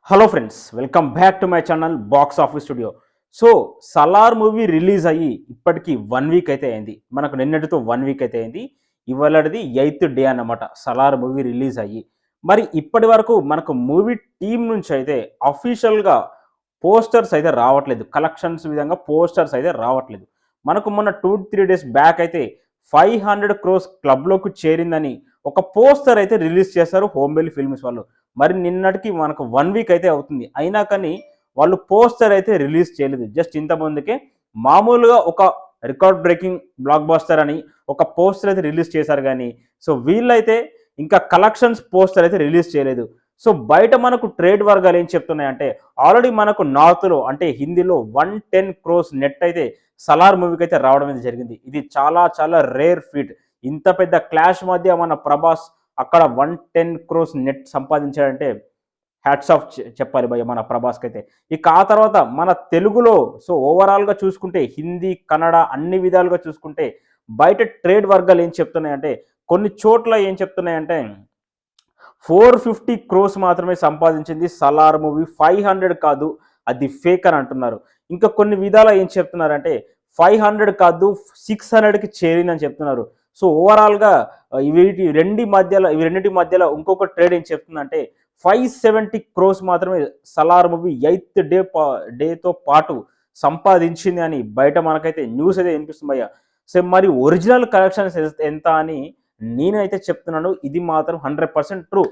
Hello friends, welcome back to my channel box office studio. So Salaar movie release అయ్యి ఇప్పటికి 1 week అయితే అయింది. మనకు నిన్నటితో 1 వీక్ అయితే అయింది. ఇవాళది 8th డే అన్నమాట సలార్ మూవీ రిలీజ్ అయ్యి. మరి ఇప్పటి వరకు మనకు మూవీ టీం నుంచి అయితే అఫీషియల్గా పోస్టర్స్ అయితే రావట్లేదు. కలెక్షన్స్ విధంగా పోస్టర్స్ అయితే రావట్లేదు. మనకు మొన్న 2-3 డేస్ బ్యాక్ అయితే 500 క్రోర్స్ క్లబ్లోకి చేరిందని ఒక పోస్టర్ అయితే రిలీజ్ చేశారు హోంబెలి ఫిల్మ్స్ వాళ్ళు. మరి నిన్నటికి మనకు 1 వీక్ అయితే అవుతుంది. అయినా కానీ వాళ్ళు పోస్టర్ అయితే రిలీజ్ చేయలేదు. జస్ట్ ఇంతకుముందుకే మామూలుగా ఒక రికార్డ్ బ్రేకింగ్ బ్లాక్ బస్టర్ అని ఒక పోస్టర్ అయితే రిలీజ్ చేశారు కానీ సో వీళ్ళైతే ఇంకా కలెక్షన్స్ పోస్టర్ అయితే రిలీజ్ చేయలేదు. సో బయట మనకు ట్రేడ్ వర్గాలు ఏం చెప్తున్నాయంటే ఆల్రెడీ మనకు నార్త్లో అంటే హిందీలో 110 క్రోర్స్ నెట్ అయితే సలార్ మూవీకి అయితే రావడం అయితే జరిగింది. ఇది చాలా చాలా రేర్ ఫీట్. ఇంత పెద్ద క్లాష్ మధ్య మన ప్రభాస్ అక్కడ 110 క్రోర్స్ నెట్ సంపాదించాడంటే హ్యాట్స్ ఆఫ్ చెప్పాలి భయ్య మన ప్రభాస్కి అయితే. ఇక ఆ తర్వాత మన తెలుగులో సో ఓవరాల్గా చూసుకుంటే హిందీ కన్నడ అన్ని విధాలుగా చూసుకుంటే బయట ట్రేడ్ వర్గాలు ఏం చెప్తున్నాయంటే కొన్ని చోట్ల ఏం చెప్తున్నాయంటే 450 క్రోర్స్ మాత్రమే సంపాదించింది సలార్ మూవీ, 500 కాదు అది ఫేక్ అని అంటున్నారు. ఇంకా కొన్ని విధాలా ఏం చెప్తున్నారంటే 500 కాదు 600కి చేరిందని చెప్తున్నారు. సో ఓవరాల్గా వీటి రెండింటి మధ్యలో ఇంకొక ట్రేడ్ ఏం చెప్తుందంటే 570 క్రోర్స్ మాత్రమే సలార్ మూవీ 8th డేతో పాటు సంపాదించింది అని బయట మనకైతే న్యూస్ అయితే వినిపిస్తుంది భయ్య. సో మరి ఒరిజినల్ కలెక్షన్స్ ఎంత అని నేనైతే చెప్తున్నాను. ఇది మాత్రం 100% true.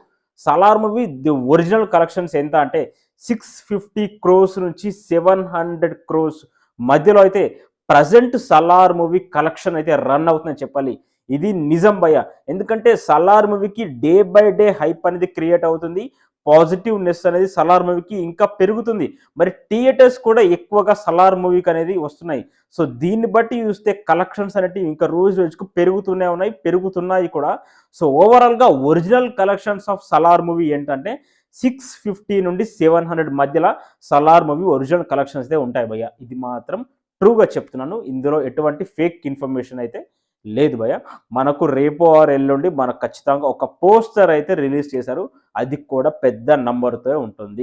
Salaar movie the original collections ఎంత అంటే 650 క్రోర్స్ నుంచి 700 క్రోర్స్ మధ్యలో అయితే ప్రజెంట్ సలార్ మూవీ కలెక్షన్ అయితే రన్ అవుతుందని చెప్పాలి. ఇది నిజం భయ్య. ఎందుకంటే సలార్ మూవీకి డే బై డే హైప్ అనేది క్రియేట్ అవుతుంది. పాజిటివ్నెస్ అనేది సలార్ మూవీకి ఇంకా పెరుగుతుంది. మరి థియేటర్స్ కూడా ఎక్కువగా సలార్ మూవీకి అనేది వస్తున్నాయి. సో దీన్ని బట్టి చూస్తే కలెక్షన్స్ అనేటివి ఇంకా రోజు రోజుకు పెరుగుతున్నాయి కూడా. సో ఓవరాల్గా original collections of Salaar movie ఏంటంటే 650 నుండి 700 మధ్యలో సలార్ మూవీ ఒరిజినల్ కలెక్షన్స్ అయితే ఉంటాయి భయ్య. ఇది మాత్రం ట్రూగా చెప్తున్నాను. ఇందులో ఎటువంటి ఫేక్ ఇన్ఫర్మేషన్ అయితే లేదు భయ్య. మనకు రేపు ఆర్ ఎల్లుండి మనకు ఖచ్చితంగా ఒక పోస్టర్ అయితే రిలీజ్ చేశారు. అది కూడా పెద్ద నంబర్తో ఉంటుంది.